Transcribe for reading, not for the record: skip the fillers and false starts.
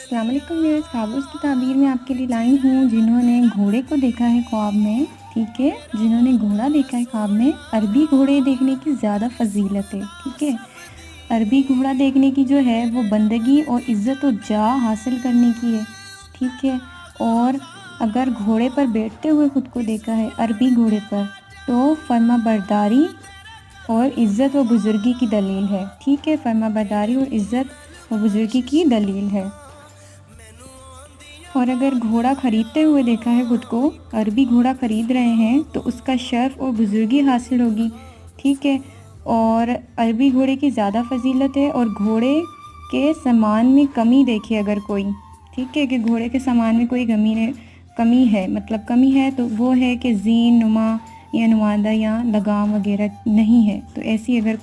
السلام علیکم ویئرز، خوابوں کی تعبیر میں آپ کے لیے لائی ہوں جنہوں نے گھوڑے کو دیکھا ہے خواب میں. ٹھیک ہے، جنہوں نے گھوڑا دیکھا ہے خواب میں. عربی گھوڑے دیکھنے کی زیادہ فضیلت ہے. ٹھیک ہے، عربی گھوڑا دیکھنے کی جو ہے وہ بندگی اور عزت و جاہ حاصل کرنے کی ہے. ٹھیک ہے، اور اگر گھوڑے پر بیٹھتے ہوئے خود کو دیکھا ہے عربی گھوڑے پر تو فرما برداری اور عزت و بزرگی کی دلیل ہے. ٹھیک ہے، فرما برداری اور عزت و بزرگی کی دلیل ہے. اور اگر گھوڑا خریدتے ہوئے دیکھا ہے خود کو، عربی گھوڑا خرید رہے ہیں تو اس کا شرف اور بزرگی حاصل ہوگی. ٹھیک ہے، اور عربی گھوڑے کی زیادہ فضیلت ہے. اور گھوڑے کے سامان میں کمی دیکھے اگر کوئی، ٹھیک ہے، کہ گھوڑے کے سامان میں کوئی کمی ہے، مطلب کمی ہے تو وہ ہے کہ زین نما یا نمادہ یا لگام وغیرہ نہیں ہے، تو ایسی اگر